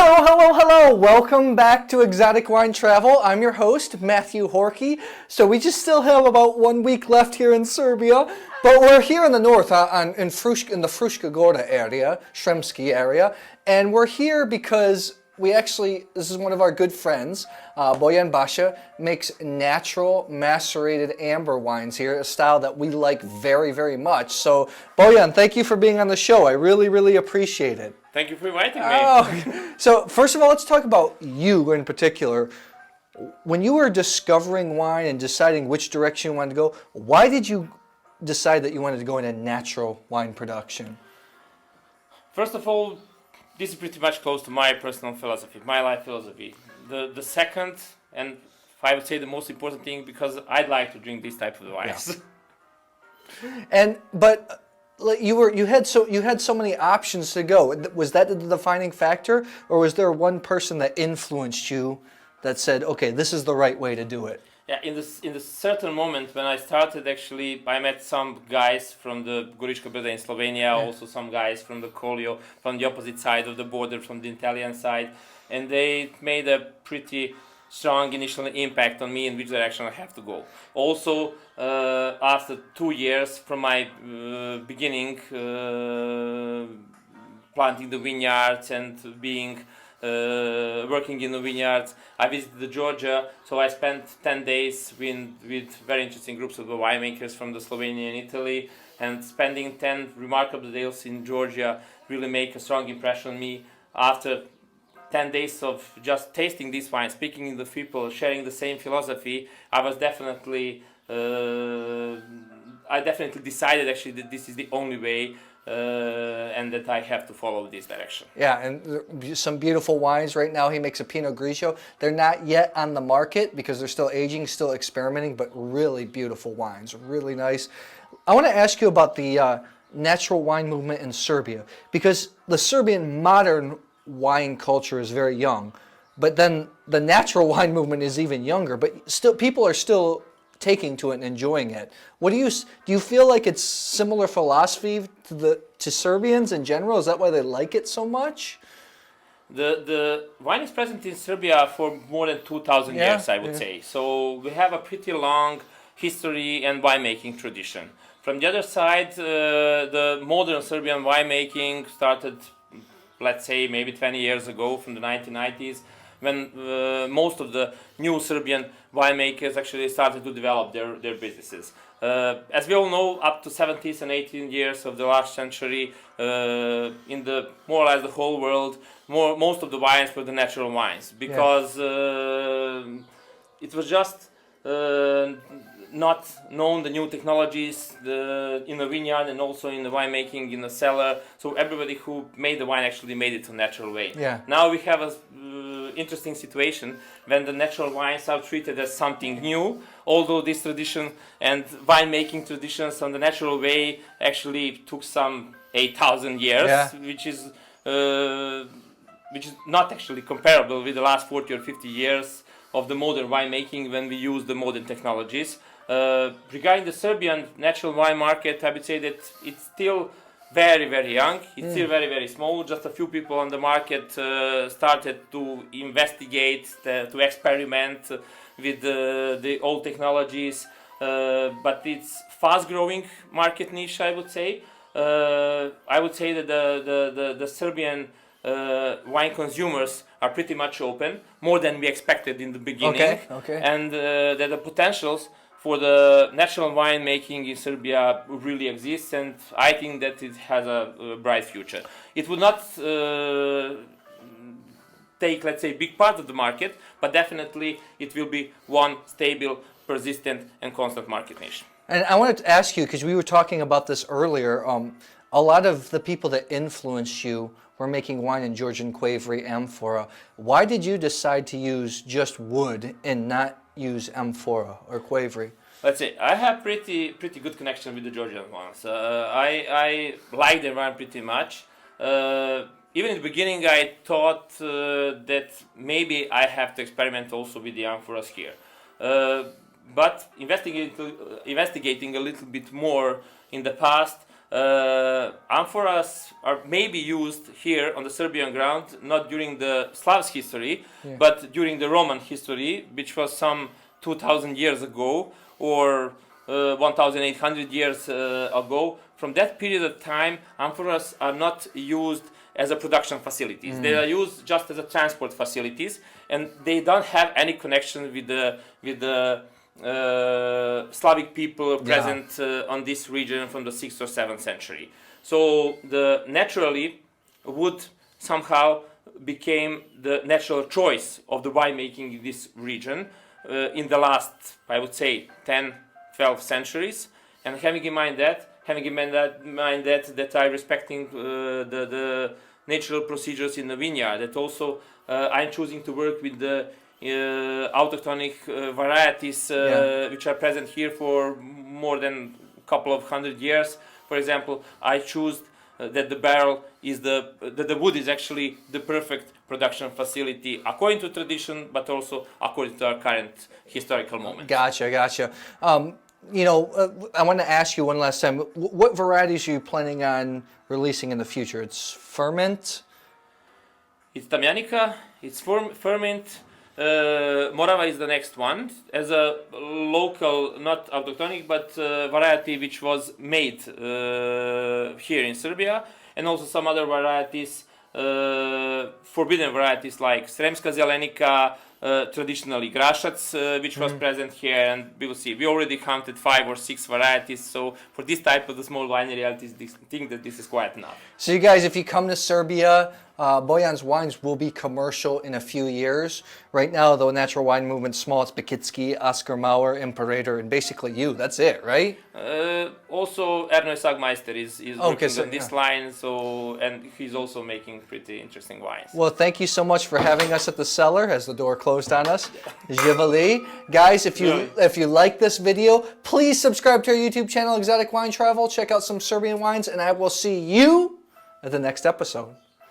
Hello, hello, hello! Welcome back to Exotic Wine Travel. I'm your host, Matthew Horkey. So we just still have about 1 week left here in Serbia, but we're here in the north, in the Fruška Gora area, Sremski area, and we're here because this is one of our good friends, Bojan Baša, makes natural macerated amber wines here, a style that we like very, very much. So, Bojan, thank you for being on the show. I really, really appreciate it. Thank you for inviting me. Oh. So, first of all, let's talk about you in particular. When you were discovering wine and deciding which direction you wanted to go, why did you decide that you wanted to go into natural wine production? First of all, this is pretty much close to my personal philosophy, my life philosophy. The second, and I would say the most important thing, because I'd like to drink this type of wines. Yeah. But you had so many options to go. Was that the defining factor, or was there one person that influenced you that said, okay, this is the right way to do it? Yeah, in the certain moment when I started, actually, I met some guys from the Gorička Brda in Slovenia, also some guys from the Kolio, from the opposite side of the border, from the Italian side, and they made a pretty strong initial impact on me in which direction I have to go. Also, after 2 years from my beginning, planting the vineyards and being working in the vineyards, I visited Georgia, so I spent 10 days with very interesting groups of the winemakers from the Slovenia and Italy, and spending 10 remarkable days in Georgia really make a strong impression on me. After 10 days of just tasting this wine, speaking with the people, sharing the same philosophy, I definitely decided actually that this is the only way, and that I have to follow this direction. Yeah, and some beautiful wines right now. He makes a Pinot Grigio. They're not yet on the market because they're still aging, still experimenting, but really beautiful wines, really nice. I want to ask you about the natural wine movement in Serbia, because the Serbian modern wine culture is very young, but then the natural wine movement is even younger, but still people are still taking to it and enjoying it. What do you feel like it's similar philosophy to Serbians in general? Is that why they like it so much? The wine is present in Serbia for more than 2,000 years, I would say. So we have a pretty long history and winemaking tradition. From the other side, the modern Serbian winemaking started, let's say, maybe 20 years ago, from the 1990s, when most of the new Serbian winemakers actually started to develop their businesses. As we all know, up to 70s and 18 years of the last century, in the more or less the whole world, most of the wines were the natural wines, because it was just not known the new technologies in the vineyard and also in the winemaking in the cellar. So everybody who made the wine actually made it a natural way. Yeah. Now we have a interesting situation when the natural wines are treated as something new, although this tradition and winemaking traditions on the natural way actually took some 8,000 years, which is not actually comparable with the last 40 or 50 years of the modern winemaking when we use the modern technologies. Regarding the Serbian natural wine market, I would say that it's still very, very young. It's still very, very small. Just a few people on the market started to investigate, to experiment with the old technologies. But it's fast-growing market niche, I would say. I would say that the Serbian wine consumers are pretty much open, more than we expected in the beginning. Okay. And that the potentials for the natural winemaking in Serbia really exists, and I think that it has a bright future. It would not take, let's say, big part of the market, but definitely it will be one stable, persistent, and constant market niche. And I wanted to ask you, because we were talking about this earlier, a lot of the people that influenced you were making wine in Georgian Qvevri amphora. Why did you decide to use just wood and not use amphora or Qvevri? Let's say I have pretty good connection with the Georgian ones. I like their wine pretty much. Even in the beginning, I thought that maybe I have to experiment also with the amphoras here. But investigating a little bit more in the past, Amphoras are maybe used here on the Serbian ground, not during the Slavs history, but during the Roman history, which was some 2,000 years ago, or 1,800 years ago. From that period of time, amphoras are not used as a production facilities. They are used just as a transport facilities, and they don't have any connection with the Slavic people present on this region from the 6th or 7th century. So naturally wood somehow became the natural choice of the winemaking in this region in the last, I would say, 10, 12 centuries. And having in mind that I'm respecting the natural procedures in the vineyard, that also I'm choosing to work with the autochthonic varieties which are present here for more than a couple of hundred years. For example, I choose that the barrel is the wood is actually the perfect production facility according to tradition, but also according to our current historical moment. Gotcha. I want to ask you one last time, what varieties are you planning on releasing in the future? It's Furmint? It's Tamjanika, it's Furmint, Morava is the next one, as a local, not autochthonic, but variety which was made here in Serbia, and also some other varieties, forbidden varieties like Sremska Zelenika, traditionally Grašac, which was present here, and we will see. We already counted 5 or 6 varieties, so for this type of the small winery, I think that this is quite enough. So you guys, if you come to Serbia, Bojan's wines will be commercial in a few years. Right now, the natural wine movement's small. It's Bekitski, Oscar Mauer, Imperator, and basically you. That's it, right? Also, Erno Sagmeister is working on this line, and he's also making pretty interesting wines. Well, thank you so much for having us at the cellar as the door closed on us. Jivali. Guys, if you like this video, please subscribe to our YouTube channel, Exotic Wine Travel. Check out some Serbian wines, and I will see you at the next episode.